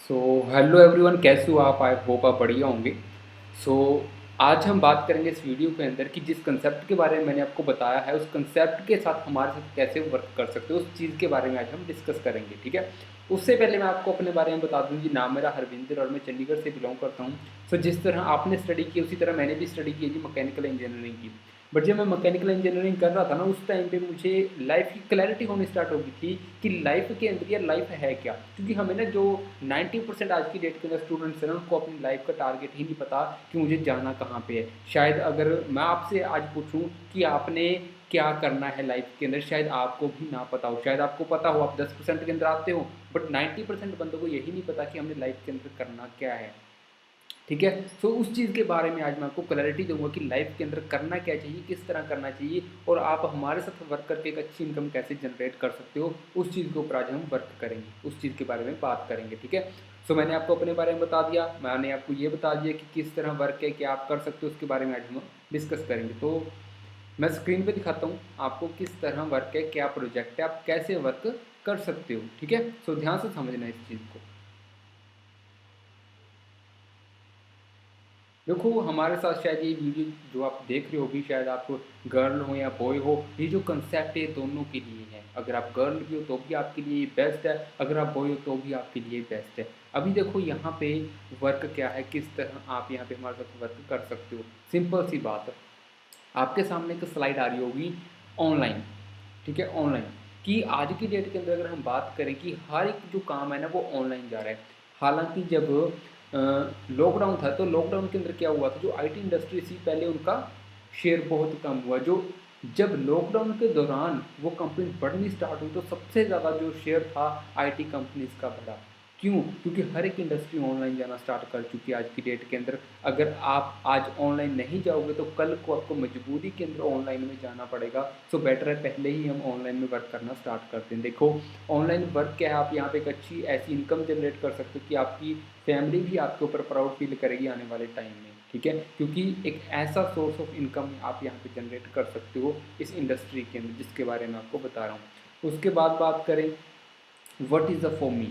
So hello everyone, कैसे हो आप? आई होप आप बढ़िया होंगे। सो आज हम बात करेंगे इस वीडियो के अंदर कि जिस कंसेप्ट के बारे में मैंने आपको बताया है उस कंसेप्ट के साथ हमारे साथ कैसे वर्क कर सकते हो, उस चीज़ के बारे में आज हम डिस्कस करेंगे। ठीक है। उससे पहले मैं आपको अपने बारे में बता दूं जी, नाम मेरा हरविंदर और मैं चंडीगढ़ से बिलोंग करता हूँ। सो जिस तरह आपने स्टडी की उसी तरह मैंने भी स्टडी की है जी, मैकेनिकल इंजीनियरिंग की। बट जब मैं मैकेनिकल इंजीनियरिंग कर रहा था ना, उस टाइम पे मुझे लाइफ की क्लैरिटी होनी स्टार्ट हो गई थी कि लाइफ के अंदर यार लाइफ है क्या। क्योंकि हमें ना जो 90% आज की डेट के अंदर स्टूडेंट्स हैं ना, उनको अपनी लाइफ का टारगेट ही नहीं पता कि मुझे जाना कहाँ पे है। शायद अगर मैं आपसे आज पूछूं कि आपने क्या करना है लाइफ के अंदर, शायद आपको भी ना पता हो। शायद आपको पता हो, आप 10% के अंदर आते हो, बट 90% बंदों को यही नहीं पता कि हमने लाइफ के अंदर करना क्या है। ठीक है। सो उस चीज़ के बारे में आज मैं आपको क्लैरिटी दूंगा कि लाइफ के अंदर करना क्या चाहिए, किस तरह करना चाहिए, और आप हमारे साथ वर्क करके एक अच्छी इनकम कैसे जनरेट कर सकते हो, उस चीज़ के ऊपर आज हम वर्क करेंगे, उस चीज़ के बारे में बात करेंगे। ठीक है। सो मैंने आपको अपने बारे में बता दिया, मैंने आपको ये बता दिया कि किस तरह वर्क है, क्या आप कर सकते हो, उसके बारे में आज हम डिस्कस करेंगे। तो मैं स्क्रीन पे दिखाता हूँ आपको किस तरह वर्क है, क्या प्रोजेक्ट है, आप कैसे वर्क कर सकते हो। ठीक है। सो ध्यान से समझना इस चीज़ को। देखो हमारे साथ शायद ये वीडियो जो आप देख रहे होगी, शायद आप गर्ल हो या बॉय हो, ये जो कंसेप्ट है दोनों के लिए है। अगर आप गर्ल भी हो तो भी आपके लिए बेस्ट है, अगर आप बॉय हो तो भी आपके लिए बेस्ट है। अभी देखो यहाँ पे वर्क क्या है, किस तरह आप यहाँ पे हमारे साथ वर्क कर सकते हो। सिंपल सी बात है, आपके सामने एक स्लाइड आ रही होगी ऑनलाइन। ठीक है, ऑनलाइन कि आज की डेट के अंदर अगर हम बात करें कि हर एक जो काम है ना वो ऑनलाइन जा रहा है। हालांकि जब लॉकडाउन था तो लॉकडाउन के अंदर क्या हुआ था, जो आईटी इंडस्ट्री थी पहले उनका शेयर बहुत कम हुआ। जो जब लॉकडाउन के दौरान वो कंपनी बढ़नी स्टार्ट हुई तो सबसे ज़्यादा जो शेयर था आईटी कंपनीज का बढ़ा। क्यों? क्योंकि हर एक इंडस्ट्री ऑनलाइन जाना स्टार्ट कर चुकी है आज की डेट के अंदर। अगर आप आज ऑनलाइन नहीं जाओगे तो कल को आपको मजबूरी के अंदर ऑनलाइन में जाना पड़ेगा। सो बेटर है पहले ही हम ऑनलाइन में वर्क करना स्टार्ट करते हैं। देखो ऑनलाइन वर्क क्या है, आप यहाँ पे एक अच्छी ऐसी इनकम जनरेट कर सकते हो कि आपकी फैमिली भी आपके ऊपर प्राउड फील करेगी आने वाले टाइम में। ठीक है, क्योंकि एक ऐसा सोर्स ऑफ इनकम आप यहाँ पे जनरेट कर सकते हो इस इंडस्ट्री के अंदर, जिसके बारे में आपको बता रहा हूँ। उसके बाद बात करें what is the for me,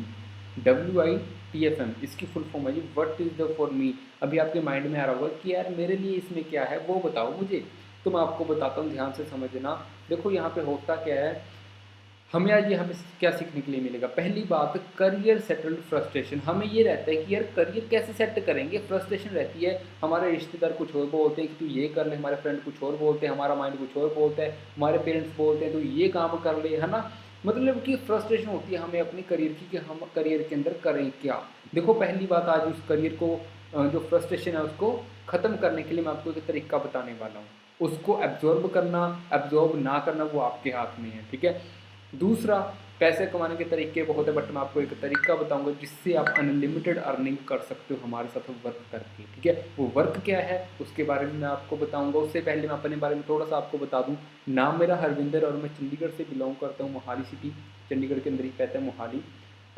WITFM इसकी फुल फॉर्म है जी, what is the for me. अभी आपके माइंड में आ रहा होगा कि यार मेरे लिए इसमें क्या है, वो बताओ मुझे। तो मैं आपको बताता हूँ, ध्यान से समझना। देखो यहाँ पे होता क्या है, हमें आज यहाँ पे क्या सीखने के लिए मिलेगा। पहली बात, करियर सेटल्ड फ्रस्ट्रेशन। हमें ये रहता है कि यार करियर कैसे सेट करेंगे, फ्रस्ट्रेशन रहती है। हमारे रिश्तेदार कुछ और बोलते हैं कि तू ये कर ले, हमारे फ्रेंड कुछ और बोलते हैं, हमारा माइंड कुछ और बोलता है, हमारे पेरेंट्स बोलते हैं तो ये काम कर ले, है ना। मतलब कि फ्रस्ट्रेशन होती है हमें अपने करियर की कि हम करियर के अंदर करें क्या। देखो पहली बात, आज उस करियर को जो फ्रस्ट्रेशन है उसको ख़त्म करने के लिए मैं आपको एक तरीका बताने वाला हूँ। उसको एब्जॉर्ब करना, एब्जॉर्ब ना करना वो आपके हाथ में है। ठीक है। दूसरा, पैसे कमाने के तरीके बहुत है, बट मैं आपको एक तरीका बताऊंगा जिससे आप अनलिमिटेड अर्निंग कर सकते हो हमारे साथ वर्क करके। ठीक है, वो वर्क क्या है उसके बारे में मैं आपको बताऊंगा। उससे पहले मैं अपने बारे में थोड़ा सा आपको बता दूं। नाम मेरा हरविंदर और मैं चंडीगढ़ से बिलोंग करता हूँ, मोहाली सिटी, चंडीगढ़ के अंदर ही कहते हैं मोहाली।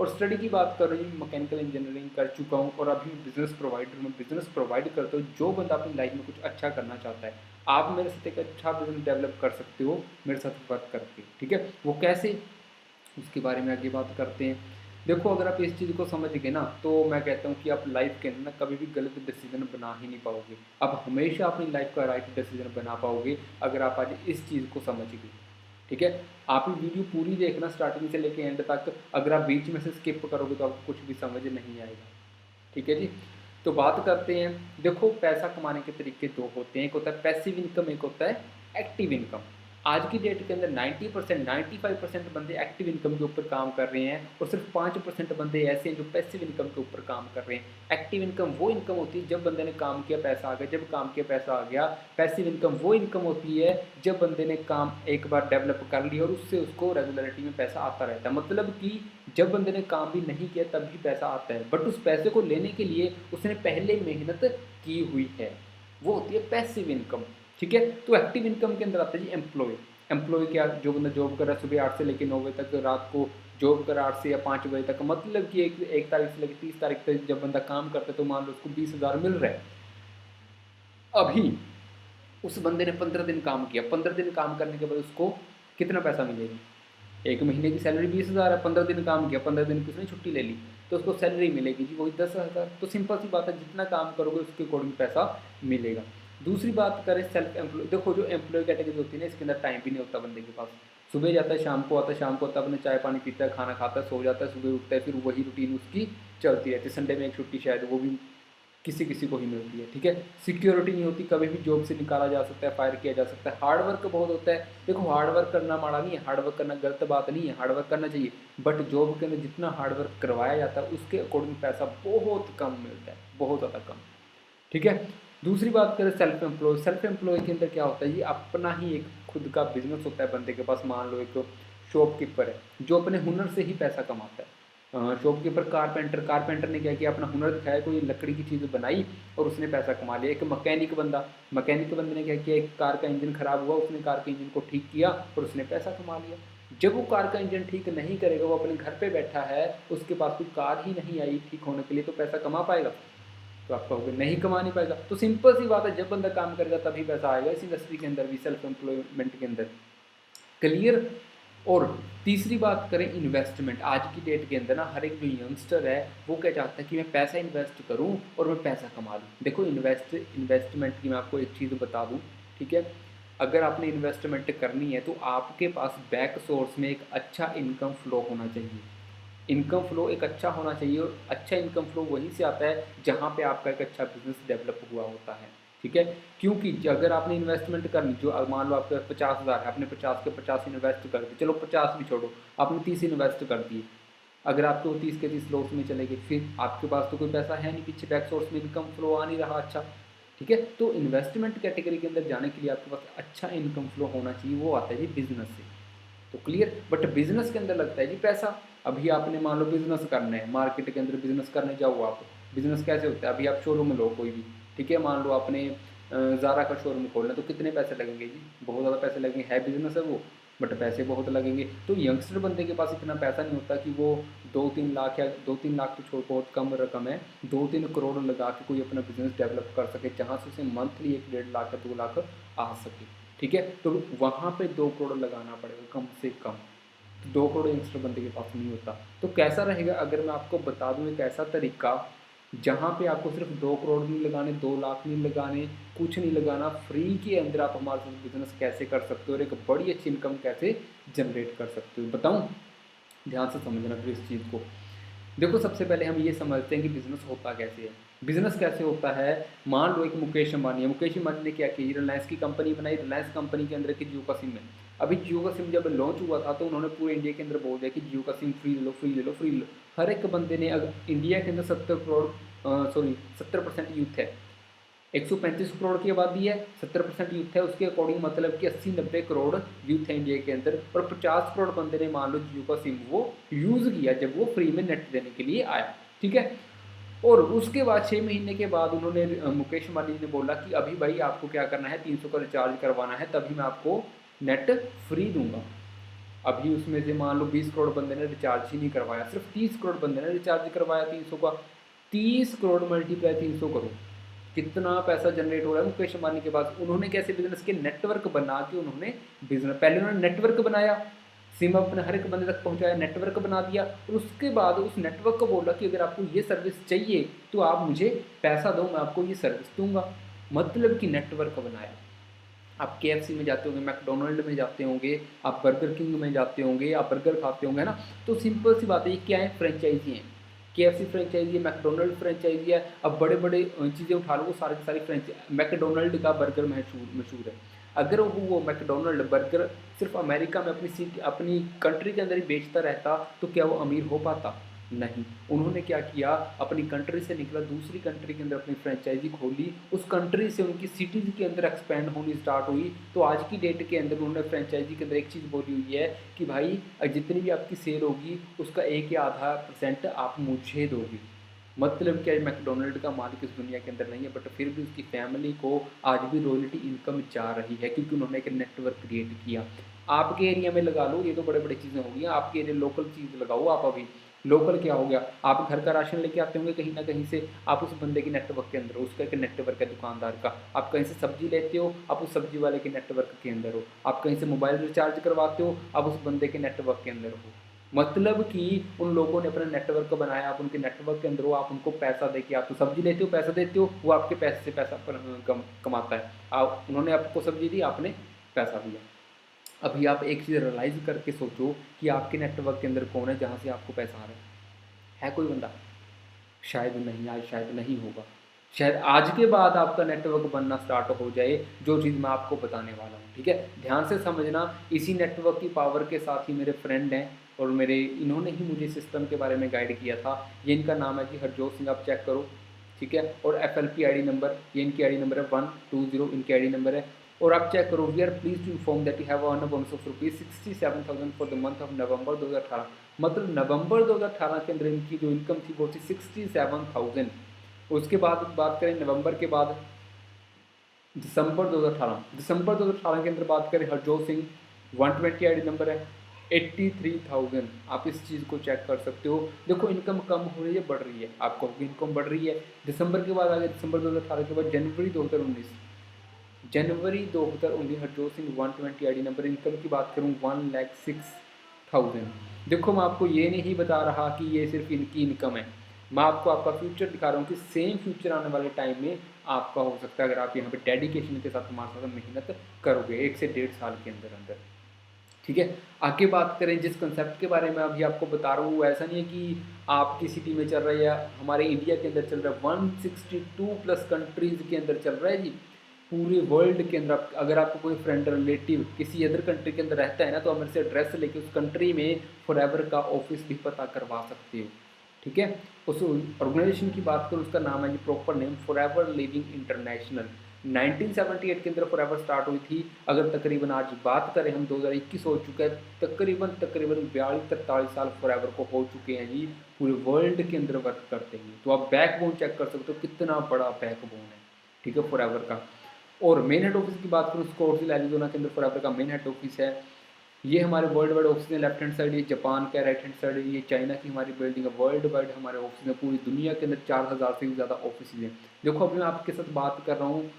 और स्टडी की बात कर रही हूँ, मैकेनिकल इंजीनियरिंग कर चुका हूँ और अभी बिजनेस प्रोवाइडर में बिजनेस प्रोवाइड करता हूँ। जो बंदा अपनी लाइफ में कुछ अच्छा करना चाहता है, आप मेरे साथ एक अच्छा बिजनेस डेवलप कर सकते हो मेरे साथ वर्क करके। ठीक है, वो कैसे, उसके बारे में आगे बात करते हैं। देखो अगर आप इस चीज़ को समझ गए ना, तो मैं कहता हूँ कि आप लाइफ के अंदर ना कभी भी गलत डिसीजन बना ही नहीं पाओगे। आप हमेशा अपनी लाइफ का राइट डिसीजन बना पाओगे अगर आप आज इस चीज़ को समझ गए। ठीक है, आप ये वीडियो पूरी देखना स्टार्टिंग से लेके एंड तक। अगर आप बीच में से स्किप करोगे तो आपको कुछ भी समझ नहीं आएगा। ठीक है जी। तो बात करते हैं। देखो पैसा कमाने के तरीके दो होते हैं, एक होता है पैसिव इनकम, एक होता है एक्टिव इनकम। आज की डेट के अंदर 90% 95% बंदे एक्टिव इनकम के ऊपर काम कर रहे हैं और सिर्फ 5% बंदे ऐसे हैं जो पैसिव इनकम के ऊपर काम कर रहे हैं। एक्टिव इनकम वो इनकम होती है जब बंदे ने काम किया पैसा आ गया, जब काम किया पैसा आ गया। पैसिव इनकम वो इनकम होती है जब बंदे ने काम एक बार डेवलप कर लिया और उससे उसको रेगुलरिटी में पैसा आता रहता है। मतलब कि जब बंदे ने काम भी नहीं किया तब भी पैसा आता है, बट उस पैसे को लेने के लिए उसने पहले मेहनत की हुई है, वो होती है पैसिव इनकम। ठीक है, तो एक्टिव इनकम के अंदर आता है जी एम्प्लॉय। एम्प्लॉय क्या, जो बंदा जॉब कर रहा है सुबह 8 से लेकर 9 बजे तक, रात को जॉब कर 8 से या 5 बजे तक, मतलब कि एक तारीख से लेकर 30 तारीख तक जब बंदा काम करता है तो मान लो उसको 20,000 मिल रहा है। अभी उस बंदे ने 15 दिन काम किया, 15 दिन काम करने के बाद उसको कितना पैसा मिलेगा? एक महीने की सैलरी 20,000 है, 15 दिन काम किया, 15 दिन की उसने छुट्टी ले ली, तो उसको सैलरी मिलेगी जी वही 10,000। तो सिंपल सी बात है, जितना काम करोगे उसके अकॉर्डिंग पैसा मिलेगा। दूसरी बात करें सेल्फ एम्प्लॉय, देखो जो एम्प्लॉय कैटेगरी होती है ना, इसके अंदर टाइम भी नहीं होता बंदे के पास। सुबह जाता है, शाम को आता है, शाम को आता है, अपने चाय पानी पीता है, खाना खाता है, सो जाता है, सुबह उठता है, फिर वही रूटीन उसकी चलती रहती है। संडे में एक छुट्टी शायद वो भी किसी किसी को ही मिलती है, ठीक है। सिक्योरिटी नहीं होती, कभी भी जॉब से निकाला जा सकता है, फायर किया जा सकता है। हार्ड वर्क बहुत होता है। देखो हार्ड वर्क करना माड़ा नहीं है, हार्ड वर्क करना गलत बात नहीं है, हार्ड वर्क करना चाहिए, बट जॉब के अंदर जितना हार्ड वर्क करवाया जाता है उसके अकॉर्डिंग पैसा बहुत कम मिलता है, बहुत ज़्यादा कम, ठीक है। दूसरी बात करें सेल्फ एम्प्लॉय, सेल्फ एम्प्लॉय के अंदर क्या होता है, ये अपना ही एक खुद का बिजनेस होता है बंदे के पास। मान लो एक शॉपकीपर है जो अपने हुनर से ही पैसा कमाता है। शॉपकीपर, कारपेंटर, कारपेंटर ने क्या किया, अपना हुनर दिखाया, कोई लकड़ी की चीज़ बनाई और उसने पैसा कमा लिया। एक मैकेनिक बंदा, मैकेनिक बंदे ने क्या किया, एक कार का इंजन खराब हुआ, उसने कार के इंजन को ठीक किया और उसने पैसा कमा लिया। जब वो कार का इंजन ठीक नहीं करेगा, वो अपने घर पे बैठा है, उसके पास कोई कार ही नहीं आई ठीक होने के लिए, तो पैसा कमा पाएगा? तो आप कहोगे नहीं कमा नहीं पाएगा। तो सिंपल सी बात है, जब बंदा काम करेगा तभी पैसा आएगा इस इंडस्ट्री के अंदर भी, सेल्फ एम्प्लॉयमेंट के अंदर। क्लियर। और तीसरी बात करें इन्वेस्टमेंट, आज की डेट के अंदर ना हर एक जो यंगस्टर है वो क्या चाहता है कि मैं पैसा इन्वेस्ट करूं और मैं पैसा कमा लूं। देखो इन्वेस्टमेंट की मैं आपको एक चीज़ बता दूं, ठीक है। अगर आपने इन्वेस्टमेंट करनी है तो आपके पास बैक सोर्स में एक अच्छा इनकम फ्लो होना चाहिए। इनकम फ्लो एक अच्छा होना चाहिए, और अच्छा इनकम फ्लो वहीं से आता है जहाँ पे आपका एक अच्छा बिजनेस डेवलप हुआ होता है, ठीक है। क्योंकि अगर आपने इन्वेस्टमेंट करनी, जो मान लो आपके 50,000 है, आपने 50 के 50 इन्वेस्ट कर दिए, चलो 50 भी छोड़ो, आपने 30 इन्वेस्ट कर दिए, अगर आपके वो 30 के 30 लॉस में चले गए, फिर आपके पास तो कोई पैसा है नहीं पीछे, बैक सोर्स में इनकम फ्लो आ नहीं रहा अच्छा, ठीक है। तो इन्वेस्टमेंट कैटेगरी के अंदर जाने के लिए आपके पास अच्छा इनकम फ्लो होना चाहिए, वो आता है जी बिजनेस से। तो क्लियर। बट बिजनेस के अंदर लगता है जी पैसा। अभी आपने मान लो बिजनेस करना है, मार्केट के अंदर बिजनेस करने जाओ आप, बिजनेस कैसे होता है, अभी आप शोरूम लो कोई भी, ठीक है, मान लो आपने ज़ारा का शोरूम खोलना, तो कितने पैसे लगेंगे जी, बहुत ज़्यादा पैसे लगेंगे, है बिजनेस है वो, बट पैसे बहुत लगेंगे। तो यंगस्टर बंदे के पास इतना पैसा नहीं होता कि वो 2-3 लाख, या 2-3 लाख तो छोड़, बहुत कम रकम है, 2-3 करोड़ लगा के कोई अपना बिजनेस डेवलप कर सके, जहाँ से उसे मंथली 1-1.5 लाख या 2 लाख आ सके, ठीक है। तो वहाँ पे 2 करोड़ लगाना पड़ेगा कम से कम। तो 2 करोड़ यंगस्टर बंदे के पास नहीं होता। तो कैसा रहेगा, अगर मैं आपको बता दूँ एक ऐसा तरीका जहाँ पे आपको सिर्फ 2 करोड़ नहीं लगाने, 2 लाख नहीं लगाने, कुछ नहीं लगाना, फ्री के अंदर आप हमारे साथ बिजनेस कैसे कर सकते हो और एक बड़ी अच्छी इनकम कैसे जनरेट कर सकते हो, बताऊँ? ध्यान से समझना फिर इस चीज़ को। देखो सबसे पहले हम ये समझते हैं कि बिज़नेस होता कैसे है। बिज़नेस कैसे होता है, मान लो एक मुकेश अंबानी है, मुकेश अंबानी ने क्या किया, रिलायंस की कंपनी बनाई, रिलायंस कंपनी के अंदर की जियो का सिम है। अभी जियो का सिम जब लॉन्च हुआ था तो उन्होंने पूरे इंडिया के अंदर बोल दिया कि जियो का सिम फ्री ले लो, फ्री ले लो, फ्री ले लो। हर एक बंदे ने, अगर इंडिया के अंदर 70% यूथ है, 135 करोड़ की आबादी है, 70% यूथ है, उसके अकॉर्डिंग मतलब कि 80-90 करोड़ यूथ है इंडिया के अंदर, और 50 करोड़ बंदे ने मान लो जियो का सिम वो यूज़ किया जब वो फ्री में नेट देने के लिए आया, ठीक है। और उसके बाद 6 महीने के बाद उन्होंने मुकेश अंबानी ने बोला कि अभी भाई आपको क्या करना है, 300 का रिचार्ज करवाना है, तभी मैं आपको नेट फ्री दूंगा। अभी उसमें से मान लो 20 करोड़ बंदे ने रिचार्ज ही नहीं करवाया, सिर्फ 30 करोड़ बंदे ने रिचार्ज करवाया 300 का। 30 करोड़ मल्टीप्लाई 300 करोड़, कितना पैसा जनरेट हो रहा है मुकेश अंबानी के पास। उन्होंने कैसे बिजनेस के नेटवर्क बना के उन्होंने बिजनेस, पहले उन्होंने नेटवर्क बनाया, सिम अपने हर एक बंदे तक पहुंचाया, नेटवर्क बना दिया, और उसके बाद उस नेटवर्क को बोला कि अगर आपको ये सर्विस चाहिए तो आप मुझे पैसा दो, मैं आपको ये सर्विस दूंगा। मतलब कि नेटवर्क बनाया। आप KFC में जाते होंगे, मैकडोनल्ड में जाते होंगे, आप बर्गर किंग में जाते होंगे, आप बर्गर खाते होंगे, है ना। तो सिंपल सी बात है, ये क्या है, फ्रेंचाइजी हैं। KFC फ्रेंचाइजी है, मैकडोनल्ड फ्रेंचाइजी है। अब बड़े बड़े चीज़ें उठा लो, वो सारी की सारी मैकडोनल्ड का बर्गर मशहूर मशहूर है। अगर वो मैकडोनल्ड बर्गर सिर्फ अमेरिका में अपनी सिटी, अपनी कंट्री के अंदर ही बेचता रहता तो क्या वो अमीर हो पाता? नहीं। उन्होंने क्या किया, अपनी कंट्री से निकला, दूसरी कंट्री के अंदर अपनी फ्रेंचाइजी खोली, उस कंट्री से उनकी सिटीज़ के अंदर एक्सपेंड होनी स्टार्ट हुई। तो आज की डेट के अंदर उन्होंने फ्रेंचाइजी के अंदर एक चीज़ बोली हुई है कि भाई जितनी भी आपकी सेल होगी उसका 1 या आधा % आप मुझे दोगे। मतलब क्या, मैकडोनल्ड का मालिक इस दुनिया के अंदर नहीं है, बट फिर भी उसकी फैमिली को आज भी रॉयल्टी इनकम जा रही है, क्योंकि उन्होंने एक नेटवर्क क्रिएट किया। आपके एरिया में लगा लो, ये तो बड़े बड़ी चीज़ें हो गई, आपके एरिया लोकल चीज़ लगाओ आप अभी, लोकल क्या हो गया, आप घर का राशन लेके आते होंगे कहीं ना कहीं से, आप उस बंदे के नेटवर्क के अंदर हो, उसका एक नेटवर्क है दुकानदार का। आप कहीं से सब्जी लेते हो, आप उस सब्जी वाले के नेटवर्क के अंदर हो। आप कहीं से मोबाइल रिचार्ज करवाते हो, आप उस बंदे के नेटवर्क के अंदर हो। मतलब कि उन लोगों ने अपना नेटवर्क बनाया, आप उनके नेटवर्क के अंदर हो, आप उनको पैसा देके, आप तो सब्जी लेते हो, पैसा देते हो, वो आपके पैसे से पैसा कमाता है। आप, उन्होंने आपको सब्जी दी, आपने पैसा दिया। अभी आप एक चीज़ रियलाइज़ करके सोचो कि आपके नेटवर्क के अंदर कौन है जहाँ से आपको पैसा आ रहा है कोई बंदा? शायद नहीं, आज शायद नहीं होगा। शायद आज के बाद आपका नेटवर्क बनना स्टार्ट हो जाए, जो चीज़ मैं आपको बताने वाला हूँ, ठीक है? ध्यान से समझना, इसी नेटवर्क की पावर के साथ ही मेरे फ्रेंड हैं और मेरे, इन्होंने ही मुझे सिस्टम के बारे में गाइड किया था। ये इनका नाम है जी हरजोत सिंह, आप चेक करो, ठीक है? और FLP आईडी नंबर, ये इनकी आईडी नंबर है 120, इनकी आईडी नंबर है। और आप चेक करो, we are please to inform that you have earn a bonus of ₹67,000 for the month of November 2018। मतलब नवंबर 2018 के अंदर इनकी जो इनकम थी वो थी 67,000। उसके बाद बात करें नवंबर के बाद दिसंबर 2018 के अंदर बात करें, हरजोत सिंह 120 आईडी नंबर है, 83,000। आप इस चीज़ को चेक कर सकते हो। देखो इनकम कम हो रही है, बढ़ रही है, आप कहोगे इनकम बढ़ रही है। दिसंबर के बाद आगे, दिसंबर 2018 के बाद जनवरी 2019, Harjot Singh 120 ID number, income की बात करूँ 1,06,000। देखो मैं आपको ये नहीं बता रहा कि ये सिर्फ इनकी इनकम है, मैं आपको आपका फ्यूचर दिखा रहा हूँ कि सेम फ्यूचर आने वाले टाइम में आपका हो सकता है, अगर आप यहाँ पे डेडिकेशन के साथ हमारे साथ मेहनत करोगे 1 से 1.5 साल के अंदर अंदर, ठीक है? आगे बात करें जिस कंसेप्ट के बारे में अभी आपको बता रहा हूँ, वो ऐसा नहीं है कि आपकी सिटी में चल रहा है या हमारे इंडिया के अंदर चल रहा है, 162 प्लस कंट्रीज़ के अंदर चल रहा है जी। पूरे वर्ल्ड के अंदर अगर आपको कोई फ्रेंड रिलेटिव किसी अदर कंट्री के अंदर रहता है ना, तो हम से एड्रेस लेके उस कंट्री में फॉरएवर का ऑफिस भी पता करवा सकते हो, ठीक है? उस ऑर्गेनाइजेशन की बात करूँ, उसका नाम है जी, proper name forever living international. 1978 के अंदर फॉरएवर स्टार्ट हुई थी। अगर तकरीबन आज बात करें हम, 2021 हो चुका है, तकरीबन 42-43 साल फॉरएवर को हो चुके हैं जी, पूरे वर्ल्ड के अंदर वर्क करते हैं। तो आप बैकबोन चेक कर सकते हो कितना बड़ा बैकबोन है, ठीक है, फॉरएवर का। और मेन हेड ऑफिस की बात करूँ, स्कॉटलैंड एरिज़ोना के अंदर फॉरएवर का मेन हेड ऑफिस है। ये हमारे वर्ल्ड वाइड ऑफिस है, लेफ्ट हैंड साइड ये जापान का, राइट हैंड साइड ये चाइना की हमारी बिल्डिंग है। वर्ल्ड वाइड हमारे ऑफिस में पूरी दुनिया के अंदर 4,000 से भी ज़्यादा ऑफिस हैं। देखो अभी मैं आपके साथ बात कर रहा हूँ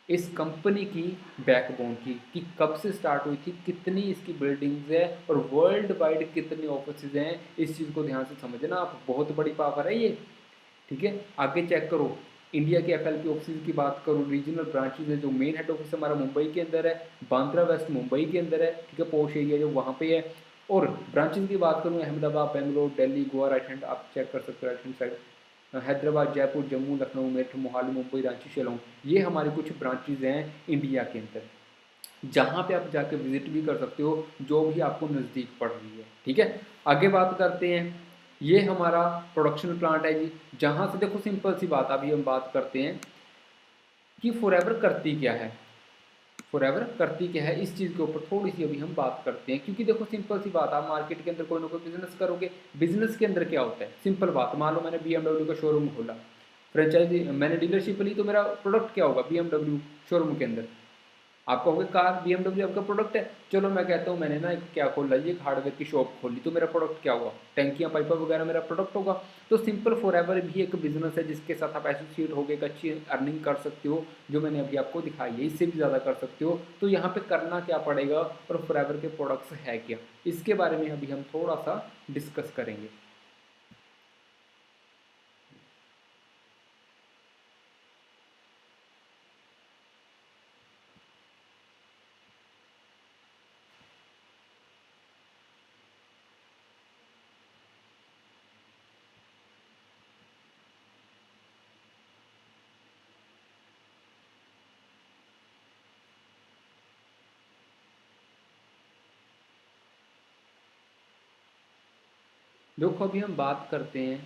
इस कंपनी की बैकबोन की, कि कब से स्टार्ट हुई थी, कितनी इसकी बिल्डिंग्स है और वर्ल्ड वाइड कितने ऑफिस हैं। इस चीज़ को ध्यान से समझना आप, बहुत बड़ी पावर है ये, ठीक है? आगे चेक करो, इंडिया के FLP ऑफिस की बात करूँ, रीजनल ब्रांचेज है, जो मेन हेड ऑफिस हमारा मुंबई के अंदर है, बांद्रा वेस्ट मुंबई के अंदर है, ठीक है, पोश एरिया जो वहाँ पे है। और ब्रांचेज की बात करूँ, अहमदाबाद, बेंगलोर, दिल्ली, गोवा, राइट हैंड आप चेक कर सकते हो, right hand side, Hyderabad, Jaipur, Jammu, Lucknow, Meerut, Mohali, Mumbai, Ranchi, Shillong, ये हमारे कुछ ब्रांचेज हैं इंडिया के अंदर, जहाँ पे आप जाके विजिट भी कर सकते हो, जो भी आपको नज़दीक पड़ रही है, ठीक है? आगे बात करते हैं, ये हमारा प्रोडक्शन प्लांट है जी, जहाँ से देखो सिंपल सी बात, अभी हम बात करते हैं कि फॉरएवर करती क्या है। फॉरएवर करती क्या है, इस चीज़ के ऊपर थोड़ी सी अभी हम बात करते हैं, क्योंकि देखो सिंपल सी बात, आप मार्केट के अंदर कोई ना कोई बिजनेस करोगे, बिजनेस के अंदर क्या होता है, सिंपल बात, मान लो मैंने BMW का शोरूम खोला, फ्रेंचाइजी मैंने डीलरशिप ली, तो मेरा प्रोडक्ट क्या होगा BMW शोरूम के अंदर? आप कहोगे कार BMW आपका प्रोडक्ट है। चलो मैं कहता हूँ मैंने ना एक क्या खोला, ये एक हार्डवेयर की शॉप खोली, तो मेरा प्रोडक्ट क्या हुआ, टैंकियाँ पाइपा वगैरह मेरा प्रोडक्ट होगा। तो सिंपल फॉरएवर भी एक बिजनेस है जिसके साथ आप एसोसिएट होकर एक अच्छी अर्निंग कर सकते हो, जो मैंने अभी आपको दिखाई है, इससे भी ज़्यादा कर सकते हो। तो यहाँ पे करना क्या पड़ेगा और फॉरएवर के प्रोडक्ट्स है क्या, इसके बारे में अभी हम थोड़ा सा डिस्कस करेंगे। देखो अभी हम बात करते हैं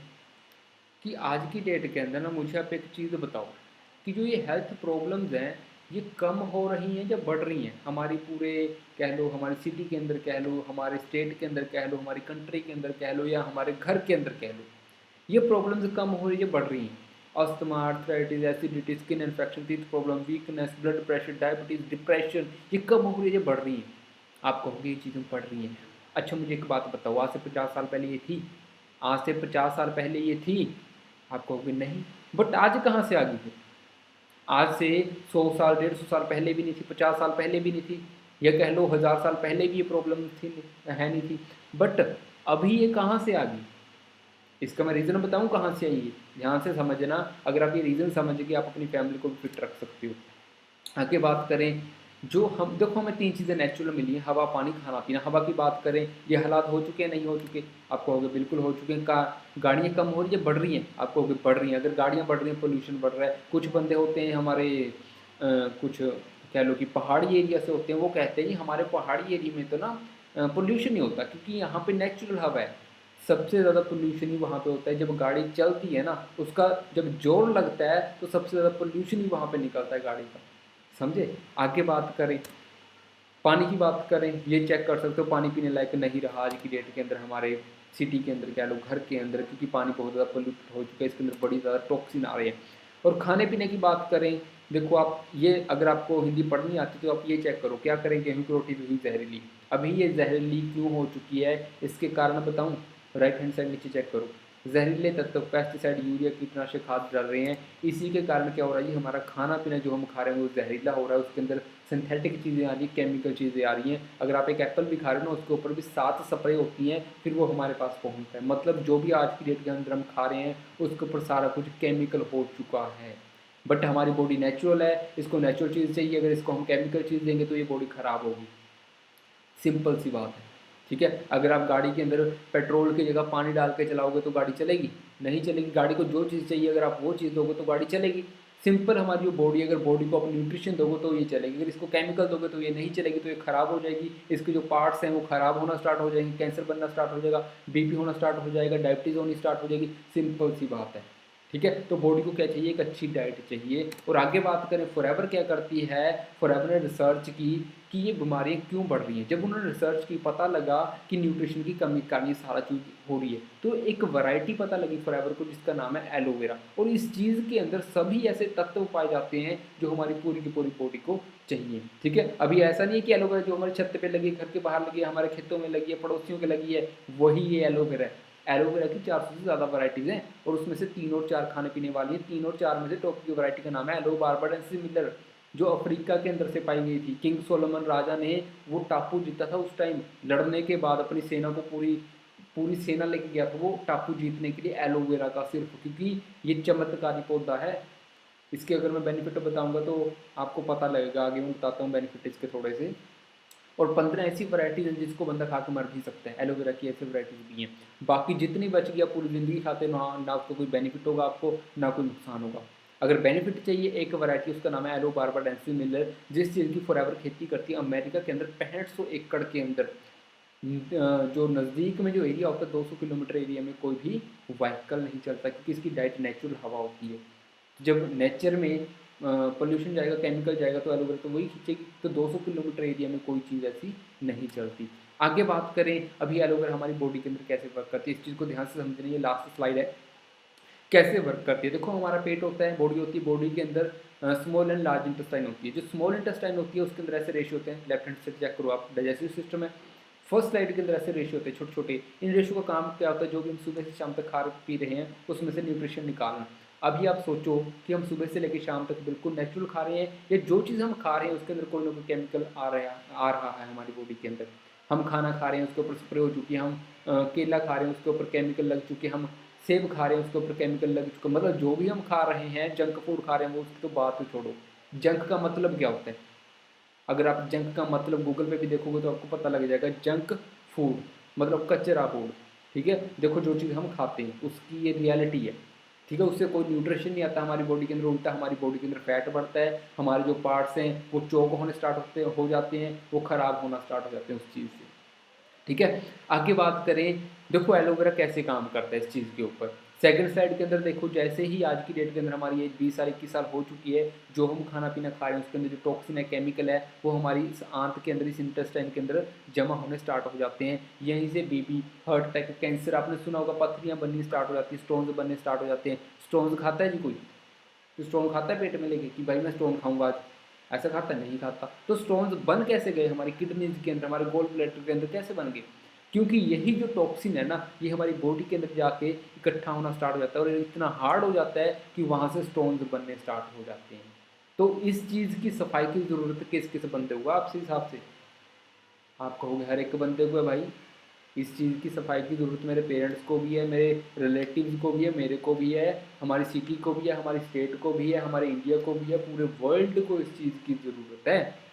कि आज की डेट के अंदर ना, मुझे आप एक चीज़ बताओ कि जो ये हेल्थ प्रॉब्लम्स हैं, ये कम हो रही हैं या बढ़ रही हैं? हमारी पूरे कह लो, हमारी सिटी के अंदर कह लो, हमारे स्टेट के अंदर कह लो, हमारी कंट्री के अंदर कह लो, या हमारे घर के अंदर कह लो, ये प्रॉब्लम्स कम हो रही है, बढ़ रही हैं? Asthma, arthritis, acidity, skin infection, teeth problem, weakness, blood pressure, diabetes, depression, ये कम हो रही है या बढ़ रही हैं? आप कहोगे ये चीज़ें बढ़ रही हैं। अच्छा मुझे एक बात बताओ, आज से 50 साल पहले ये थी? आज से 50 साल पहले ये थी? आप कहोगे नहीं। बट आज कहाँ से आ गई है? आज से 100 साल 150 साल पहले भी नहीं थी, 50 साल पहले भी नहीं थी, या कह लो 1000 साल पहले भी ये प्रॉब्लम थी, है नहीं थी। बट अभी ये कहाँ से आ गई? इसका मैं रीज़न बताऊँ कहाँ से आई है? ध्यान से समझना। अगर आप ये रीज़न समझ के आप अपनी फैमिली को भी फिट रख सकते हो। आगे बात करें, जो हम देखो हमें 3 चीज़ें नेचुरल मिली हैं, हवा, पानी, खाना पीना। हवा की बात करें, ये हालात हो चुके हैं, नहीं हो चुके? आप कहोगे बिल्कुल हो चुके हैं। गाड़ियाँ कम हो रही है, बढ़ रही हैं? आप कहोगे बढ़ रही हैं। अगर गाड़ियाँ बढ़ रही हैं, पोल्यूशन बढ़ रहा है। कुछ बंदे होते हैं हमारे कुछ कह लो कि पहाड़ी एरिया से होते हैं, वो कहते हैं जी हमारे पहाड़ी एरिया में तो ना पोल्यूशन नहीं होता, क्योंकि यहाँ पे नेचुरल हवा है। सबसे ज़्यादा पोल्यूशन ही वहाँ पे होता है जब गाड़ी चलती है ना, उसका जब जोर लगता है तो सबसे ज़्यादा पोल्यूशन ही वहाँ पे निकलता है गाड़ी का। समझे? आगे बात करें, पानी की बात करें, ये चेक कर सकते हो पानी पीने लायक नहीं रहा आज की डेट के अंदर हमारे सिटी के अंदर, कह लो घर के अंदर, क्योंकि पानी बहुत ज़्यादा पोल्यूटेड हो चुका है, इसके अंदर बड़ी ज़्यादा टॉक्सिन आ रहे हैं। और खाने पीने की बात करें, देखो आप ये अगर आपको हिंदी पढ़नी आती तो आप ये चेक करो, क्या करें, गेहूँ की रोटी भी हुई जहरीली। अभी ये जहरीली क्यों हो चुकी है, इसके कारण बताऊँ? राइट हैंड साइड नीचे चेक करो। जहरीले तत्व, पेस्टिसाइड, यूरिया, कीटनाशक खाद डाल रहे हैं। इसी के कारण क्या हो रहा है, ये हमारा खाना पीना जो हम खा रहे हैं वो जहरीला हो रहा है। उसके अंदर सिंथेटिक चीज़ें आ रही हैं, केमिकल चीज़ें आ रही हैं। अगर आप एक एप्पल भी खा रहे हो ना, उसके ऊपर भी 7 स्प्रे होती हैं, फिर वो हमारे पास पहुँचता है। मतलब जो भी आज की डेट के अंदर हम खा रहे हैं उसके ऊपर सारा कुछ केमिकल हो चुका है। बट हमारी बॉडी नेचुरल है, इसको नेचुरल चीज़ चाहिए। अगर इसको हम केमिकल चीज़ देंगे तो ये बॉडी ख़राब होगी। सिंपल सी बात है। ठीक है? अगर आप गाड़ी के अंदर पेट्रोल की जगह पानी डाल के चलाओगे तो गाड़ी चलेगी? नहीं चलेगी। गाड़ी को जो चीज़ चाहिए अगर आप वो चीज़ दोगे तो गाड़ी चलेगी। सिंपल हमारी जो बॉडी, अगर बॉडी को आप न्यूट्रिशन दोगे तो ये चलेगी, अगर इसको केमिकल दोगे तो ये नहीं चलेगी, तो ये ख़राब हो जाएगी। इसके जो पार्ट्स हैं वो ख़राब होना स्टार्ट हो जाएंगे, कैंसर बनना स्टार्ट हो जाएगा, बीपी होना स्टार्ट हो जाएगा, डायबिटीज़ होनी स्टार्ट हो जाएगी। सिंपल सी बात है। ठीक है? तो बॉडी को क्या चाहिए, एक अच्छी डाइट चाहिए। और आगे बात करें फॉरएवर क्या करती है, फॉरएवर ने रिसर्च की कि ये बीमारियां क्यों बढ़ रही हैं। जब उन्होंने रिसर्च की, पता लगा कि न्यूट्रिशन की कमी के कारण ये सारा चीज़ हो रही है, तो एक वैरायटी पता लगी फॉरएवर को जिसका नाम है एलोवेरा। और इस चीज़ के अंदर सभी ऐसे तत्व पाए जाते हैं जो हमारी पूरी की पूरी बॉडी को चाहिए। ठीक है? अभी ऐसा नहीं है कि एलोवेरा जो हमारे छत पे लगी है, घर के बाहर लगी है, हमारे खेतों में लगी है, पड़ोसियों के लगी है, वही ये एलोवेरा है। एलोवेरा की 400 से ज़्यादा वैराइटीज़ हैं और उसमें से 3 और 4 खाने पीने वाली हैं। 3 और 4 में से टॉप की वैरायटी का नाम है एलो बार्बाडेंसिस मिलर, जो अफ्रीका के अंदर से पाई गई थी। किंग सोलोमन राजा ने वो टापू जीता था उस टाइम, लड़ने के बाद अपनी सेना को पूरी पूरी सेना लेके गया था वो टापू जीतने के लिए एलोवेरा का, सिर्फ क्योंकि ये चमत्कारी पौधा है। इसके अगर मैं बेनिफिट बताऊंगा तो आपको पता लगेगा, आगे मैं बताता हूँ बेनिफिट इसके थोड़े से। और 15 ऐसी वैराइटीज़ हैं जिसको बंदा खा के मर भी सकता है, एलोवेरा की ऐसी वैराइटीज़ भी हैं। बाकी जितनी बच गई आप पूरी ज़िंदगी खाते, ना ना उसको कोई बेनिफिट होगा आपको, ना कोई नुकसान होगा। अगर बेनिफिट चाहिए, एक वैरायटी उसका नाम है एलो बार्बाडेंसिस मिलर, जिस चीज़ की फॉरएवर खेती करती है अमेरिका के अंदर 6500 एकड़ के अंदर। जो नज़दीक में जो एरिया होता है 200 किलोमीटर एरिया में कोई भी व्हीकल नहीं चलता, क्योंकि इसकी डाइट नेचुरल हवा होती है। जब नेचर में पोल्यूशन जाएगा, केमिकल जाएगा, तो एलोवेरा तो वही खींचेगी। तो 200 किलोमीटर एरिया में कोई चीज़ ऐसी नहीं चलती। आगे बात करें, अभी एलोवेरा हमारी बॉडी के अंदर कैसे वर्क करती है, इस चीज़ को ध्यान से समझनी है। लास्ट स्लाइड है, कैसे वर्क करती है। देखो हमारा पेट होता है, बॉडी होती है, बॉडी के अंदर स्मॉल एंड लार्ज इंटेस्टाइन होती है। जो स्मॉल इंटेस्टाइन होती है उसके अंदर ऐसे रेशियो होते हैं, लेफ्ट हैंड से चेक करो आप, डाइजेस्टिव सिस्टम है। फर्स्ट स्लाइड के अंदर ऐसे रेशियो होते हैं छोटे छोटे। इन रेशियो का काम क्या होता है, जो भी हम सुबह से शाम तक खा पी रहे हैं उसमें से न्यूट्रिशन निकालना। अभी आप सोचो कि हम सुबह से लेकर शाम तक बिल्कुल नेचुरल खा रहे हैं, या जो चीज़ हम खा रहे हैं उसके अंदर कोई ना कोई केमिकल आ रहा है हमारी बॉडी के अंदर। हम खाना खा रहे हैं उसके ऊपर स्प्रे हो चुकी है, हम केला खा रहे हैं उसके ऊपर केमिकल लग चुके हैं, हम सेब खा रहे हैं उसके ऊपर केमिकल लग चुका। मतलब जो भी हम खा रहे हैं, जंक फूड खा रहे हैं, वो उसकी तो बात ही छोड़ो। जंक का मतलब क्या होता है, अगर आप जंक का मतलब गूगल पे भी देखोगे तो आपको पता लग जाएगा। जंक फूड मतलब कचरा फूड। ठीक है? देखो जो चीज़ हम खाते हैं उसकी ये रियलिटी है। ठीक है? उससे कोई न्यूट्रिशन नहीं आता हमारी बॉडी के अंदर, उल्टा हमारी बॉडी के अंदर फैट बढ़ता है, हमारे जो पार्ट्स हैं वो चौक होने स्टार्ट हो जाते हैं, वो ख़राब होना स्टार्ट हो जाते हैं उस चीज़ से। ठीक है? आगे बात करें, देखो एलोवेरा कैसे काम करता है इस चीज़ के ऊपर। सेकंड स्लाइड के अंदर देखो, जैसे ही आज की डेट के अंदर हमारी एज 20 साल 21 साल हो चुकी है, जो हम खाना पीना खा रहे हैं उसके अंदर जो टॉक्सिन है, केमिकल है, वो हमारी इस आंत के अंदर, इस इंटेस्टाइन के अंदर जमा होने स्टार्ट हो जाते हैं। यहीं से बीपी, हार्ट अटैक, कैंसर, आपने सुना होगा, पथरियाँ बननी स्टार्ट हो जाती हैं, स्टोन्स बनने स्टार्ट हो जाते हैं। स्टोन्स खाता है जी कोई? तो स्टोन खाता है पेट में लेके कि भाई मैं स्टोन खाऊंगा आज, ऐसा खाता है? नहीं खाता। तो स्टोन्स बन कैसे गए हमारी किडनीज के अंदर, हमारे गोल ब्लैडर के अंदर कैसे बन गए? क्योंकि यही जो टॉक्सिन है ना, ये हमारी बॉडी के अंदर जाके इकट्ठा होना स्टार्ट हो जाता है और ये इतना हार्ड हो जाता है कि वहाँ से स्टोन्स बनने स्टार्ट हो जाते हैं। तो इस चीज़ की सफाई की ज़रूरत किस किस बंदे हुआ आपसे हिसाब से? आप कहोगे हर एक बंदे को है भाई। इस चीज़ की सफाई की ज़रूरत मेरे पेरेंट्स को भी है, मेरे रिलेटिव्स को भी है, मेरे को भी है, हमारी सिटी को भी है, हमारी स्टेट को भी है, हमारे इंडिया को भी है, पूरे वर्ल्ड को इस चीज़ की ज़रूरत है।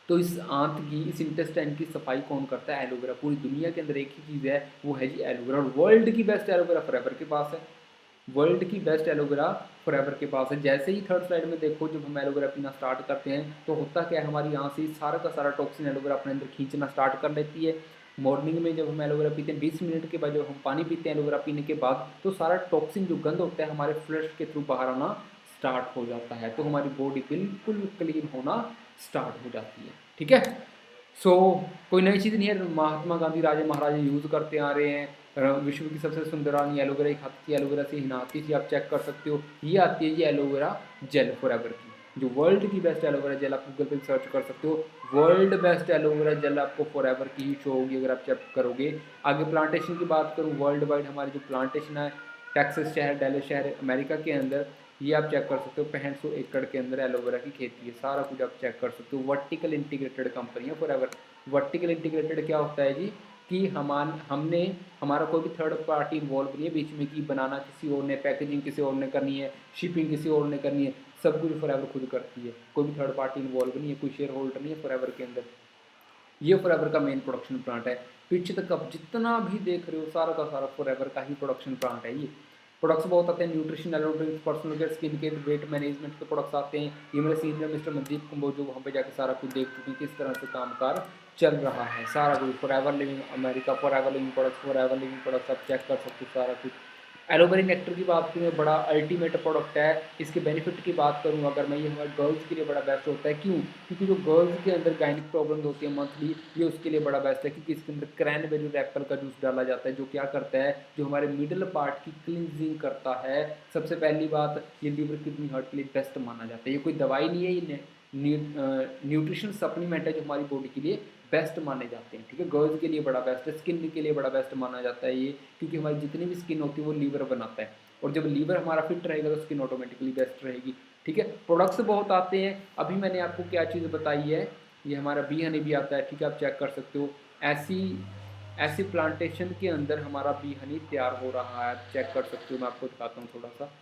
तो इस आंत की, इस इंटेस्टाइन की सफाई कौन करता है? एलोवेरा। पूरी दुनिया के अंदर एक ही चीज़ है, वो है जी एलोवेरा। और वर्ल्ड की बेस्ट एलोवेरा फॉरएवर के पास है। वर्ल्ड की बेस्ट एलोवेरा फॉरएवर के पास है। जैसे ही थर्ड स्लाइड में देखो, जब हम एलोवेरा पीना स्टार्ट करते हैं तो होता क्या है, हमारी यहाँ से सारा का सारा टॉक्सिन एलोवेरा अपने अंदर खींचना स्टार्ट कर लेती है। मॉर्निंग में जब हम एलोवेरा पीते हैं, 20 मिनट के बाद जब हम पानी पीते हैं एलोवेरा पीने के बाद, तो सारा टॉक्सिन जो गंद होता है हमारे फ्लश के थ्रू बाहर आना स्टार्ट हो जाता है। तो हमारी बॉडी बिल्कुल क्लीन होना स्टार्ट हो जाती है। ठीक है। सो कोई नई चीज़ नहीं है। महात्मा गांधी, राजे महाराजे यूज़ करते आ रहे हैं। विश्व की सबसे सुंदर रानी एलोवेरा ही खाती थी, एलोवेरा से ही नहाती थी। आप चेक कर सकते हो, ये आती है ये एलोवेरा जेल फॉरएवर की, जो वर्ल्ड की बेस्ट एलोवेरा जेल। आप गूगल पे सर्च कर सकते हो, वर्ल्ड बेस्ट एलोवेरा जेल आपको फॉरएवर की ही शो होगी अगर आप चेक करोगे। आगे प्लांटेशन की बात करूँ, वर्ल्ड वाइड हमारी जो प्लांटेशन है, टेक्सास शहर, डैलस शहर अमेरिका के अंदर, ये आप चेक कर सकते हो। 6500 एकड़ के अंदर एलोवेरा की खेती है। सारा कुछ आप चेक कर सकते हो। वर्टिकल इंटीग्रेटेड कंपनी है फॉरएवर। वर्टिकल इंटीग्रेटेड क्या होता है जी, कि हमने हमारा कोई भी थर्ड पार्टी इन्वॉल्व नहीं है बीच में, कि बनाना किसी और ने, पैकेजिंग किसी और ने करनी है, शिपिंग किसी और ने करनी है, सब कुछ फॉरएवर खुद करती है। कोई भी थर्ड पार्टी इन्वॉल्व नहीं है, कोई शेयर होल्डर नहीं है फॉरएवर के अंदर। ये फॉरएवर का मेन प्रोडक्शन प्लांट है। पीछे तक आप जितना भी देख रहे हो, सारा का सारा फॉरएवर का ही प्रोडक्शन प्लांट है। ये प्रोडक्ट्स बहुत आते हैं, nutrition, aloe drinks, personal care, skin care, weight management के प्रोडक्ट्स आते हैं। ये मेरे सीनियर मिस्टर मनदीप कंबोज जो वहाँ पे जाकर सारा कुछ देख चुके हैं किस तरह से कामकाज चल रहा है। सारा कुछ forever living America, forever living products, forever living products आप चेक कर सकते हो सारा कुछ। एलोवेरा नेक्टर की बात करूँ, बड़ा अल्टीमेट प्रोडक्ट है। इसके बेनिफिट की बात करूँ अगर मैं, ये हमारे गर्ल्स के लिए बड़ा बेस्ट होता है। क्यों? क्योंकि जो गर्ल्स के अंदर गायनिक प्रॉब्लम होती है मंथली, ये उसके लिए बड़ा बेस्ट है। क्योंकि इसके अंदर क्रैनबेरी और एप्पल का जूस डाला जाता है, जो क्या करता है, जो हमारे मिडल पार्ट की क्लिनजिंग करता है। सबसे पहली बात, ये लीवर किडनी हार्ट के लिए बेस्ट माना जाता है। ये कोई दवाई नहीं है, ये न्यूट्रिशन सप्लीमेंट है जो हमारी बॉडी के लिए बेस्ट माने जाते हैं। ठीक है। गर्ल्स के लिए बड़ा बेस्ट है, स्किन के लिए बड़ा बेस्ट माना जाता है ये, क्योंकि हमारी जितनी भी स्किन होती है वो लीवर बनाता है, और जब लीवर हमारा फिट रहेगा तो स्किन ऑटोमेटिकली बेस्ट रहेगी। ठीक है। प्रोडक्ट्स बहुत आते हैं। अभी मैंने आपको क्या चीज़ बताई है, ये हमारा बी हनी भी आता है। ठीक है, आप चेक कर सकते हो। ऐसी ऐसी प्लांटेशन के अंदर हमारा बी हनी तैयार हो रहा है, आप चेक कर सकते हो। मैं आपको दिखाता हूँ थोड़ा सा।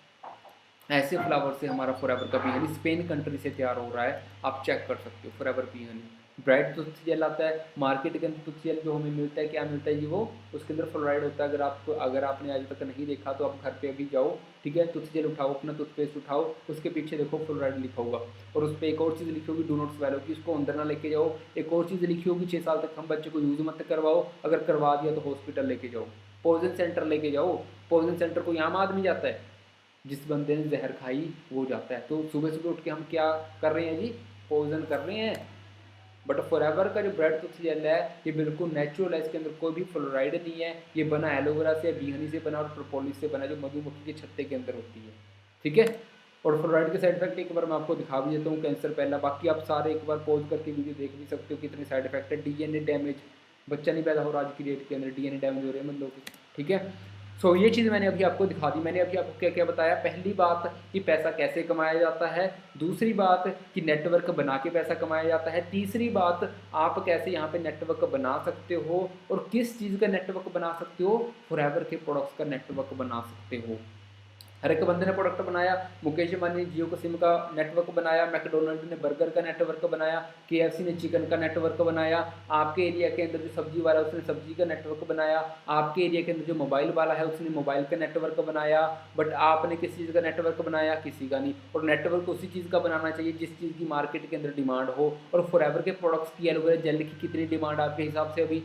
ऐसे फ्लावर से हमारा फॉरएवर का बी हनी स्पेन कंट्री से तैयार हो रहा है, आप चेक कर सकते हो। फॉरएवर बी हनी ब्राइट तुलसी जेल आता है मार्केट के अंदर। तुलसी जेल जो हमें मिलता है, क्या मिलता है जी, वो उसके अंदर फ्लोराइड होता है। अगर आपने आज तक नहीं देखा तो आप घर पे अभी जाओ, ठीक है, तुलसी जेल उठाओ, अपना टूथपेस्ट उठाओ, उसके पीछे देखो फ्लोराइड लिखा होगा, और उस पर एक और चीज़ लिखी होगी, डू नॉट स्वेलो, की उसको अंदर ना लेके जाओ। एक और चीज़ लिखी होगी, 6 साल तक हम बच्चे को यूज़ मत करवाओ, अगर करवा दिया तो हॉस्पिटल लेके जाओ, पॉइजन सेंटर लेके जाओ। पॉइजन सेंटर को आम आदमी जाता है, जिस बंदे ने जहर खाई वो जाता है। तो सुबह सुबह उठ के हम क्या कर रहे हैं जी, पॉइजन कर रहे हैं। बट फॉरएवर का जो ब्रेड तुलसी जेल है, ये बिल्कुल नेचुरल है, इसके अंदर कोई भी फ्लोराइड नहीं है। ये बना एलोवेरा से, बी हनी से बना और प्रोपोलिस से बना, जो मधुमक्खी के छत्ते के अंदर होती है। ठीक है। और फ्लोराइड के साइड इफेक्ट एक बार मैं आपको दिखा भी देता हूँ, कैंसर पहला। बाकी आप सारे एक बार पॉज करके वीडियो देख भी सकते हो कितने साइड इफेक्ट है। डीएनए डैमेज, बच्चा नहीं पैदा हो रहा आज की डेट के अंदर, डीएनए डैमेज हो रहे हैं मतलब कि। ठीक है। सो ये चीज़ मैंने अभी आपको दिखा दी। मैंने अभी आपको क्या क्या बताया। पहली बात कि पैसा कैसे कमाया जाता है, दूसरी बात कि नेटवर्क बना के पैसा कमाया जाता है, तीसरी बात आप कैसे यहाँ पे नेटवर्क बना सकते हो, और किस चीज़ का नेटवर्क बना सकते हो, फॉरएवर के प्रोडक्ट्स का नेटवर्क बना सकते हो। हर एक बंदे ने प्रोडक्ट बनाया। मुकेश अंबानी ने जियो को सिम का नेटवर्क बनाया, मैकडोनल्ड ने बर्गर का नेटवर्क बनाया, केएफसी ने चिकन का नेटवर्क बनाया, आपके एरिया के अंदर जो सब्जी वाला है उसने सब्जी का नेटवर्क बनाया, आपके एरिया के अंदर जो मोबाइल वाला है उसने मोबाइल का नेटवर्क बनाया। बट आपने किस चीज़ का नेटवर्क बनाया, किसी का नहीं। और नेटवर्क उसी चीज़ का बनाना चाहिए जिस चीज़ की मार्केट के अंदर डिमांड हो। और फॉरएवर के प्रोडक्ट्स की, एलोवेरा जेल की कितनी डिमांड आपके हिसाब से? अभी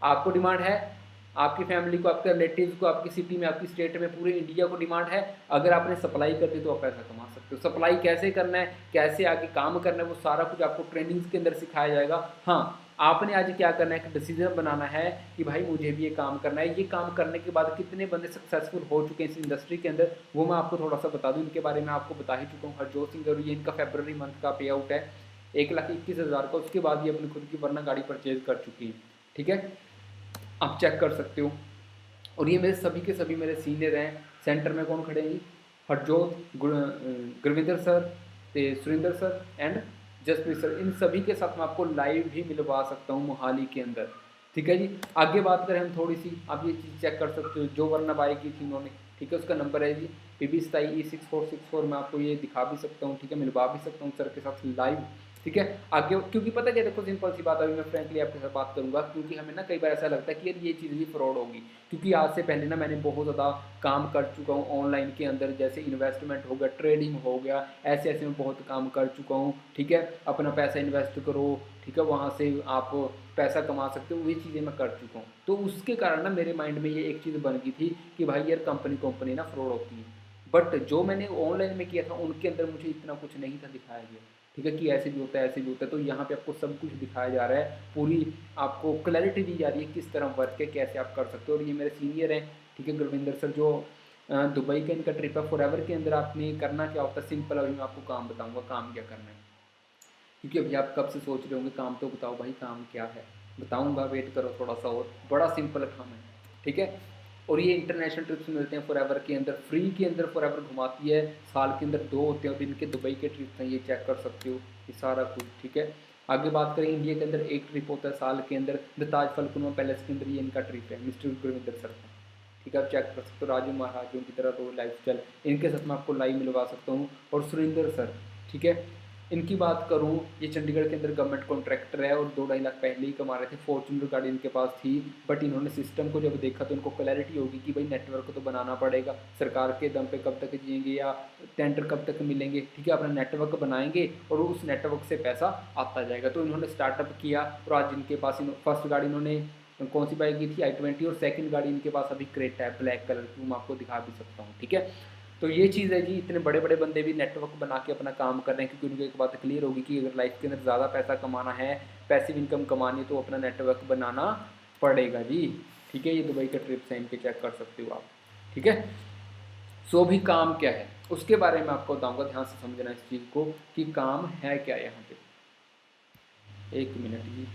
आपको डिमांड है, आपकी फैमिली को, आपके रिलेटिव्स को, आपकी सिटी में, आपकी स्टेट में, पूरे इंडिया को डिमांड है। अगर आपने सप्लाई कर दी तो आप पैसा कमा सकते हो। सप्लाई कैसे करना है, कैसे आगे काम करना है, वो सारा कुछ आपको ट्रेनिंग्स के अंदर सिखाया जाएगा। हाँ, आपने आज क्या करना है, कि डिसीजन बनाना है कि भाई मुझे भी ये काम करना है। ये काम करने के बाद कितने बंदे सक्सेसफुल हो चुके हैं इस इंडस्ट्री के अंदर, वो मैं आपको थोड़ा सा बता दूँ। इनके बारे में आपको बता ही चुका हूँ। हरजोत सिंह और ये इनका फरवरी मंथ का पे आउट है 1,21,000 का। उसके बाद ये अपनी खुद की वरना गाड़ी परचेज कर चुकी है। ठीक है। आप चेक कर सकते हो। और ये मेरे सभी के सभी मेरे सीनियर हैं। सेंटर में कौन खड़े हैं जी? Harjot, Gurvinder sir, Surender sir and Jaspreet sir. इन सभी के साथ मैं आपको लाइव भी मिलवा सकता हूँ मोहाली के अंदर। ठीक है जी। आगे बात करें हम थोड़ी सी, आप ये चीज़ चेक कर सकते हो जो वरना बाई की थी उन्होंने। ठीक है, उसका नंबर है जी PB27E6464। मैं आपको ये दिखा भी सकता हूँ, ठीक है, मिलवा भी सकता हूँ सर के साथ लाइव। ठीक है, आगे क्योंकि पता क्या, देखो सिंपल सी बात, अभी मैं फ्रेंकली आपके साथ बात करूंगा, क्योंकि हमें ना कई बार ऐसा लगता है कि यार ये चीज़ भी फ्रॉड होगी। क्योंकि आज से पहले ना मैंने बहुत ज़्यादा काम कर चुका हूँ ऑनलाइन के अंदर, जैसे इन्वेस्टमेंट हो गया, ट्रेडिंग हो गया, ऐसे ऐसे मैं बहुत काम कर चुका हूँ। ठीक है, अपना पैसा इन्वेस्ट करो, ठीक है, वहाँ से आप पैसा कमा सकते हो, वही चीज़ें मैं कर चुका हूँ। तो उसके कारण ना मेरे माइंड में ये एक चीज़ बन गई थी कि भाई यार कंपनी ना फ्रॉड होती है। बट जो मैंने ऑनलाइन में किया था उनके अंदर मुझे इतना कुछ नहीं था दिखाया गया। ठीक है, कि ऐसे भी होता है, ऐसे भी होता है। तो यहाँ पे आपको सब कुछ दिखाया जा रहा है, पूरी आपको क्लैरिटी दी जा रही है किस तरह वर्क है, कैसे आप कर सकते हो। और ये मेरे सीनियर हैं, ठीक है, गुरविंदर सर, जो दुबई का इनका ट्रिप है। फॉरएवर के अंदर आपने करना क्या होता है, सिंपल। अभी मैं आपको काम बताऊँगा काम क्या करना है, क्योंकि अभी आप कब से सोच रहे होंगे काम तो बताओ भाई काम क्या है। बताऊँगा, वेट करो थोड़ा सा, और बड़ा सिंपल काम है। ठीक है, और ये इंटरनेशनल ट्रिप्स मिलते हैं फॉरएवर के अंदर, फ्री के अंदर फॉरएवर घुमाती है। साल के अंदर 2 होते हैं और इनके दुबई के ट्रिप्स हैं, ये चेक कर सकते हो ये सारा कुछ। ठीक है, आगे बात करें, इंडिया के अंदर एक ट्रिप होता है साल के अंदर, द ताज फलकुनुमा पैलेस के अंदर, ये इनका ट्रिप है मिस्टर गुरविंदर सर का। ठीक है, आप चेक कर सकते हो। राजू महाराजों की तरह तो लाइफ स्टाइल, इनके साथ मैं आपको लाइव मिलवा सकता हूँ। और सुरेंद्र सर, ठीक है, इनकी बात करूँ, ये चंडीगढ़ के अंदर गवर्नमेंट कॉन्ट्रैक्टर है और 2-2.5 लाख पहले ही कमा रहे थे। फॉर्च्यूनर गाड़ी इनके पास थी, बट इन्होंने सिस्टम को जब देखा तो इनको क्लैरिटी होगी कि भाई नेटवर्क तो बनाना पड़ेगा, सरकार के दम पे कब तक जिएंगे या टेंडर कब तक मिलेंगे। ठीक है, अपना नेटवर्क बनाएंगे और उस नेटवर्क से पैसा आता जाएगा। तो इन्होंने स्टार्टअप किया और आज इनके पास फर्स्ट गाड़ी इन्होंने कौन सी बाइक की थी, i20, और सेकंड गाड़ी इनके पास अभी क्रेटा है ब्लैक कलर की, मैं आपको दिखा भी सकता हूँ। ठीक है, तो ये चीज़ है जी, इतने बड़े बड़े बंदे भी नेटवर्क बना के अपना काम कर रहे हैं, क्योंकि उनको एक बात क्लियर होगी कि अगर लाइफ के अंदर ज़्यादा पैसा कमाना है, पैसिव इनकम कमानी है, तो अपना नेटवर्क बनाना पड़ेगा जी। ठीक है, ये दुबई के ट्रिप्स हैं, इनके चेक कर सकते हो आप। ठीक है, सो भी काम क्या है उसके बारे में आपको बताऊंगा, ध्यान से समझना इस चीज़ को कि काम है क्या यहाँ पे। एक मिनट जी,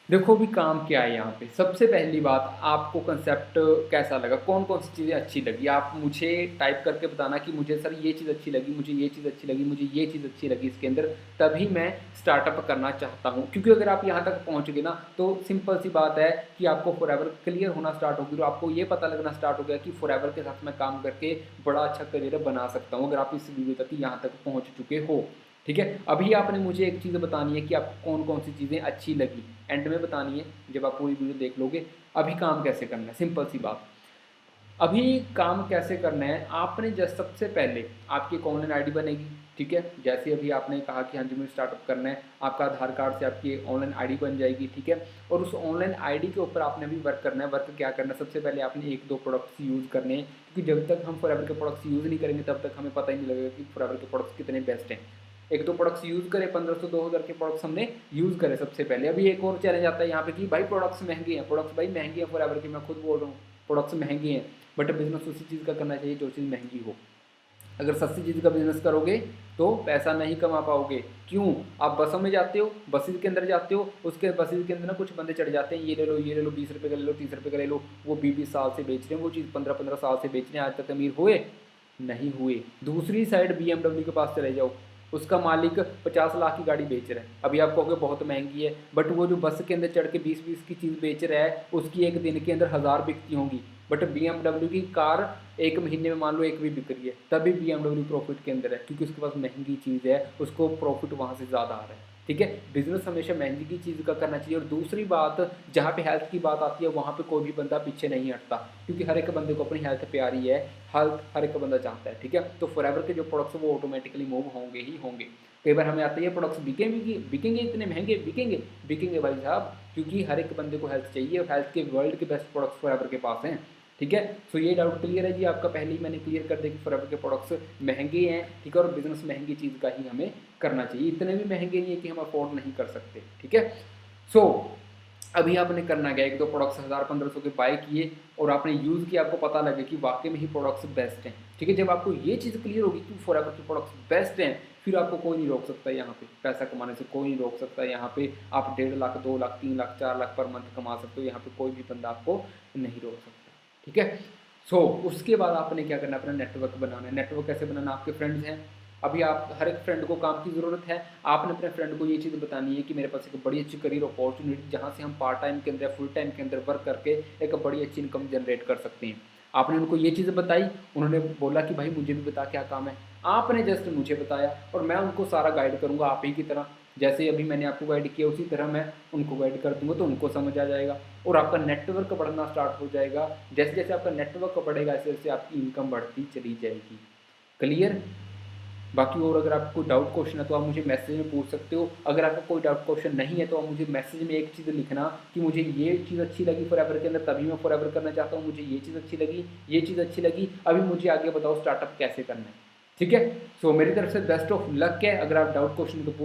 देखो भी काम क्या है यहाँ पे। सबसे पहली बात, आपको कंसेप्ट कैसा लगा, कौन कौन सी चीज़ें अच्छी लगी, आप मुझे टाइप करके बताना कि मुझे सर ये चीज़ अच्छी लगी, मुझे ये चीज़ अच्छी लगी, मुझे ये चीज़ अच्छी लगी इसके अंदर, तभी मैं स्टार्टअप करना चाहता हूँ। क्योंकि अगर आप यहाँ तक पहुँच गए ना, तो सिंपल सी बात है कि आपको फॉरएवर क्लियर होना स्टार्ट होगी, तो आपको ये पता लगना स्टार्ट हो गया कि फॉरएवर के साथ मैं काम करके बड़ा अच्छा करियर बना सकता हूँ, अगर आप इस वीडियो तक यहाँ तक पहुँच चुके हो। ठीक है, अभी आपने मुझे एक चीज़ बतानी है कि आपको कौन कौन सी चीज़ें अच्छी लगी, एंड में बतानी है जब आप पूरी वीडियो देख लोगे। अभी काम कैसे करना है, सिंपल सी बात। अभी काम कैसे करना है, आपने जस्ट सबसे पहले आपकी एक ऑनलाइन आईडी बनेगी। ठीक है, जैसे अभी आपने कहा कि हाँ जी मुझे स्टार्टअप करना है, आपका आधार कार्ड से आपकी ऑनलाइन आईडी बन जाएगी। ठीक है, और उस ऑनलाइन आईडी के ऊपर आपने अभी वर्क करना है। वर्क क्या करना है, सबसे पहले आपने 1-2 प्रोडक्ट्स यूज़ करने हैं, क्योंकि जब तक हम फॉरएवर के प्रोडक्ट्स यूज़ नहीं करेंगे तब तक हमें पता ही नहीं लगेगा कि फॉरएवर के प्रोडक्ट्स कितने बेस्ट हैं। 1-2 प्रोडक्ट्स यूज़ करें, 1500-2000 के प्रोडक्ट्स हमने यूज़ करें सबसे पहले। अभी एक और चैलेंज आता है यहाँ पे कि भाई प्रोडक्ट्स महंगे हैं, प्रोडक्ट्स भाई महंगे हैं फॉरएवर के, मैं खुद बोल रहा हूँ प्रोडक्ट्स महंगे हैं, बट बिजनेस उसी चीज़ का करना चाहिए जो चीज़ महंगी हो। अगर सस्ती चीज़ का बिजनेस करोगे तो पैसा नहीं कमा पाओगे। क्यों, आप बसों में जाते हो, बसेज के अंदर जाते हो, उसके बसेज के अंदर ना कुछ बंदे चढ़ जाते हैं, ये ले लो ये ले लो, 20 रुपये का ले लो, 30 रुपये का ले लो। वो 20-20 साल से बेच रहे हैं वो चीज़, 15-15 साल से बेच रहे हैं, आज तक अमीर हुए नहीं हुए। दूसरी साइड BMW के पास चले जाओ, उसका मालिक 50 लाख की गाड़ी बेच रहा है। अभी आप कहोगे बहुत महंगी है, बट वो जो बस के अंदर चढ़ के 20-20 की चीज़ बेच रहा है, उसकी एक दिन के अंदर 1000 बिकती होंगी। बट BMW की कार एक महीने में मान लो एक भी बिक रही है, तभी BMW प्रॉफिट के अंदर है, क्योंकि उसके पास महंगी चीज़ है, उसको प्रॉफिट वहाँ से ज़्यादा आ रहा है। ठीक है, बिजनेस हमेशा महंगी की चीज़ का करना चाहिए। और दूसरी बात, जहाँ पे हेल्थ की बात आती है वहाँ पे कोई भी बंदा पीछे नहीं हटता, क्योंकि हर एक बंदे को अपनी हेल्थ प्यारी है, हेल्थ हर एक बंदा चाहता है। ठीक है, तो फॉरएवर के जो प्रोडक्ट्स वो ऑटोमेटिकली मूव होंगे ही होंगे। कई बार हमें आता है ये प्रोडक्ट्स बिकेंगे बिकेंगे इतने महंगे, बिकेंगे बिकेंगे भाई साहब, क्योंकि हर एक बंदे को हेल्थ चाहिए और हेल्थ के वर्ल्ड के बेस्ट प्रोडक्ट्स फॉरएवर के पास हैं। ठीक है, सो ये डाउट क्लियर है जी आपका, पहले ही मैंने क्लियर कर दिया कि फॉरएवर के प्रोडक्ट्स महंगे हैं। ठीक है, और बिजनेस महंगी चीज़ का ही हमें करना चाहिए, इतने भी महंगे नहीं है कि हम अफोर्ड नहीं कर सकते। ठीक है, सो अभी आपने करना क्या, 1-2 प्रोडक्ट्स 1000-1500 के बाय किए और आपने यूज़ किया, आपको पता लगे कि वाकई में ही प्रोडक्ट्स बेस्ट हैं। ठीक है, जब आपको ये चीज़ क्लियर होगी कि फॉरएवर के प्रोडक्ट्स बेस्ट हैं, फिर आपको कोई नहीं रोक सकता यहाँ पे, पैसा कमाने से कोई नहीं रोक सकता। यहाँ पे आप 1.5 लाख, 2 लाख, 3 लाख, 4 लाख पर मंथ कमा सकते हो, यहाँ पे कोई भी बंदा आपको नहीं रोक सकता, ठीक है। सो उसके बाद आपने क्या करना है, अपना नेटवर्क बनाना है। नेटवर्क कैसे बनाना, आपके फ्रेंड्स हैं, अभी आप हर एक फ्रेंड को काम की ज़रूरत है, आपने अपने फ्रेंड को ये चीज़ बतानी है कि मेरे पास एक बड़ी अच्छी करियर अपॉर्चुनिटी जहाँ से हम पार्ट टाइम के अंदर, फुल टाइम के अंदर वर्क करके एक बड़ी अच्छी इनकम जनरेट कर सकते हैं। आपने उनको ये चीज़ बताई, उन्होंने बोला कि भाई मुझे भी बता क्या काम है, आपने जस्ट मुझे बताया और मैं उनको सारा गाइड करूँगा आप ही की तरह, जैसे अभी मैंने आपको गाइड किया उसी तरह मैं उनको गाइड कर दूँगा, तो उनको समझ आ जाएगा और आपका नेटवर्क बढ़ना स्टार्ट हो जाएगा। जैसे जैसे आपका नेटवर्क बढ़ेगा ऐसे ऐसे आपकी इनकम बढ़ती चली जाएगी। क्लियर? बाकी और अगर आपको कोई डाउट क्वेश्चन है तो आप मुझे मैसेज में पूछ सकते हो। अगर आपका कोई डाउट क्वेश्चन नहीं है तो आप मुझे मैसेज में एक चीज़ लिखना कि मुझे ये चीज़ अच्छी लगी फॉरएवर के अंदर, तभी मैं फॉरएवर करना चाहता हूँ, मुझे ये चीज़ अच्छी लगी, ये चीज़ अच्छी लगी, अभी मुझे आगे बताओ स्टार्टअप कैसे करना है, ठीक है। सो मेरी तरफ से बेस्ट ऑफ लक है। अगर आप डाउट क्वेश्चन को पूछ